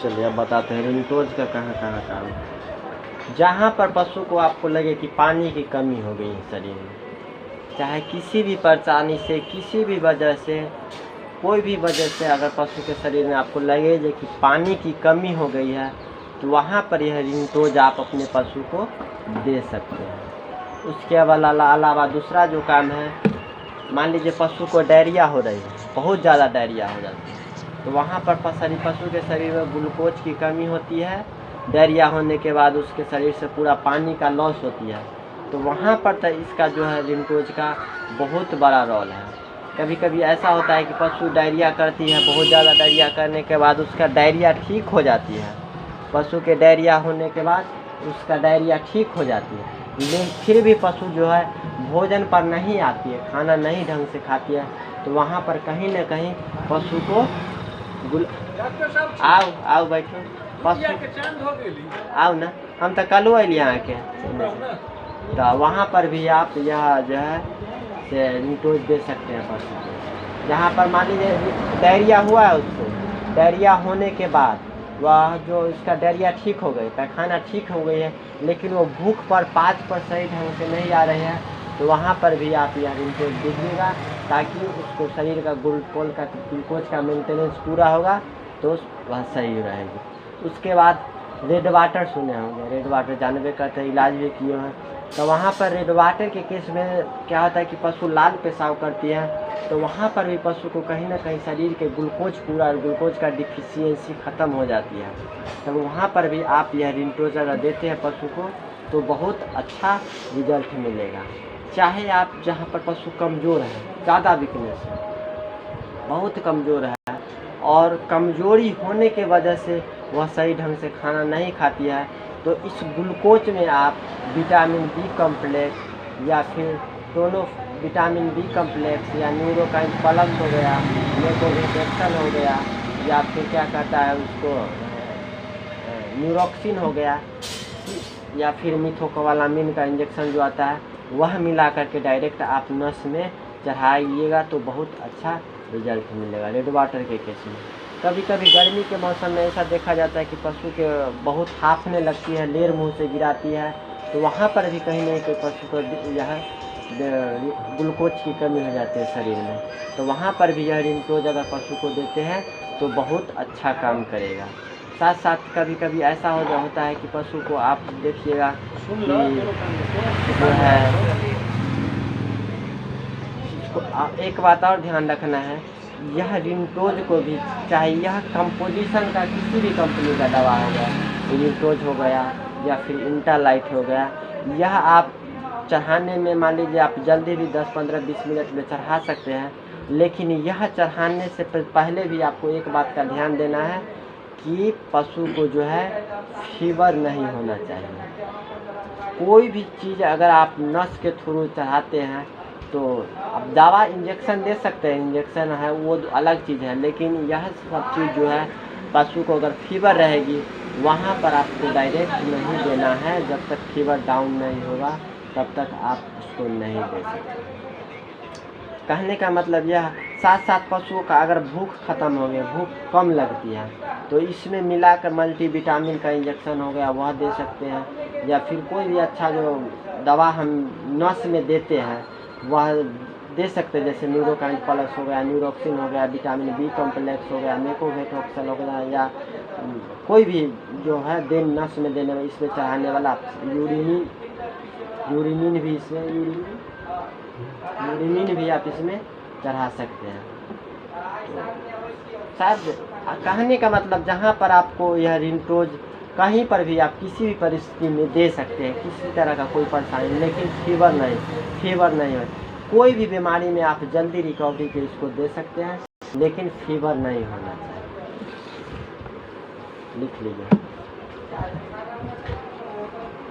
चलिए अब बताते हैं रिंटोज का कहाँ कहाँ काम। जहाँ पर पशु को आपको लगे कि पानी की कमी हो गई है शरीर में, चाहे किसी भी परेशानी से, किसी भी वजह से, कोई भी वजह से अगर पशु के शरीर में आपको लगे कि पानी की कमी हो गई है, तो वहाँ पर यह रिंटोज आप अपने पशु को दे सकते हैं। उसके अलावा दूसरा जो काम है, मान लीजिए पशु को डायरिया हो रही है, बहुत ज़्यादा डायरिया हो जाती है, तो वहाँ पर पशु के शरीर में ग्लूकोज की कमी होती है। डायरिया होने के बाद उसके शरीर से पूरा पानी का लॉस होती है, तो वहाँ पर तो इसका जो है रिंटोज का बहुत बड़ा रोल है। कभी कभी ऐसा होता है कि पशु डायरिया करती है, बहुत ज़्यादा डायरिया करने के बाद उसका डायरिया ठीक हो जाती है। पशु के डायरिया होने के बाद उसका डायरिया ठीक हो जाती है, लेकिन फिर भी पशु जो है भोजन पर नहीं आती है, खाना नहीं ढंग से खाती है, तो वहाँ पर कहीं न कहीं पशु को आओ बैठो, पशु आओ ना, हम तो कल अलिए यहाँ के, तो वहाँ पर भी आप यह जो है से रिंटोज दे सकते हैं पशु को। जहाँ पर मान लीजिए डायरिया हुआ है, उसको डायरिया होने के बाद वह जो इसका डायरिया ठीक हो गई, पैखाना ठीक हो गई है, लेकिन वो भूख पर 5% सही ढंग से नहीं आ रहे हैं, तो वहाँ पर भी आप यह रिंटोज दीजिएगा, ताकि उसको शरीर का ग्लूकोज का मेंटेनेंस पूरा होगा, तो वह सही रहेगी। उसके बाद रेड वाटर सुने होंगे, रेड वाटर जानबे करते हैं, इलाज भी किए हैं। तो वहाँ पर रेड वाटर के केस में क्या होता है कि पशु लाल पेशाब करती है, तो वहाँ पर भी पशु को कहीं ना कहीं शरीर के ग्लूकोज का डिफिशियंसी ख़त्म हो जाती है। तो वहाँ पर भी आप यह रिंटोज अगर देते हैं पशु को, तो बहुत अच्छा रिजल्ट मिलेगा। चाहे आप जहाँ पर पशु कमज़ोर है, ज़्यादा वीकनेस है, बहुत कमज़ोर है, और कमज़ोरी होने के वजह से वह सही ढंग से खाना नहीं खाती है, तो इस ग्लूकोज में आप विटामिन बी कम्प्लेक्स या फिर दोनों विटामिन बी कम्प्लेक्स या न्यूरोकाइन प्लस हो गया, मेकोवेक्सल हो गया, या फिर क्या कहता है उसको न्यूरोक्सिन हो गया, या फिर मिथोकोबालामिन का इंजेक्शन जो आता है, वह मिला करके डायरेक्ट आप नस में चढ़ाइएगा, तो बहुत अच्छा रिजल्ट मिलेगा रेड वाटर के केस में। कभी कभी गर्मी के मौसम में ऐसा देखा जाता है कि पशु के बहुत हांफने लगती है, लेर मुंह से गिराती है, तो वहाँ पर भी कहीं नहीं कहीं पशु को यह ग्लूकोज की कमी हो जाती है शरीर में, तो वहाँ पर भी यह रिंटोज अगर पशु को देते हैं तो बहुत अच्छा काम करेगा। साथ साथ कभी कभी ऐसा होता है कि पशु को आप देखिएगा कि जो है, एक बात और ध्यान रखना है, यह रिंटोज को भी, चाहे यह कंपोजिशन का किसी भी कंपनी का दवा हो गया, रिंटोज हो गया या फिर इंटालाइट हो गया, यह आप चढ़ाने में मान लीजिए आप जल्दी भी 10, 15, 20 मिनट में चढ़ा सकते हैं, लेकिन यह चढ़ाने से पहले भी आपको एक बात का ध्यान देना है कि पशु को जो है फीवर नहीं होना चाहिए। कोई भी चीज़ अगर आप नस के थ्रू चढ़ाते हैं, तो आप दवा इंजेक्शन दे सकते हैं, इंजेक्शन है वो अलग चीज़ है, लेकिन यह सब चीज़ जो है पशु को अगर फीवर रहेगी, वहाँ पर आपको डायरेक्ट नहीं देना है। जब तक फीवर डाउन नहीं होगा तब तक आप उसको नहीं दे सकते। कहने का मतलब यह, साथ साथ पशुओं का अगर भूख ख़त्म हो गया, भूख कम लगती है, तो इसमें मिलाकर मल्टीविटामिन का इंजेक्शन हो गया, वह दे सकते हैं, या फिर कोई भी अच्छा जो दवा हम नस में देते हैं वह दे सकते हैं, जैसे न्यूरोकाइन प्लस हो गया, न्यूरोक्सिन हो गया, विटामिन बी कम्प्लेक्स हो गया, मेकोवेक्सल हो गया, या कोई भी जो है नस में देने में, इसमें चढ़ाने वाला यूरिनिन भी इसमें यूरिनिन भी आप इसमें चढ़ा सकते हैं। तो शायद कहने का मतलब, जहाँ पर आपको यह रिंटोज कहीं पर भी आप किसी भी परिस्थिति में दे सकते हैं, किसी तरह का कोई परेशानी, लेकिन फीवर नहीं हो। कोई भी बीमारी में आप जल्दी रिकवरी के इसको दे सकते हैं, लेकिन फीवर नहीं होना चाहिए। लिख लीजिए।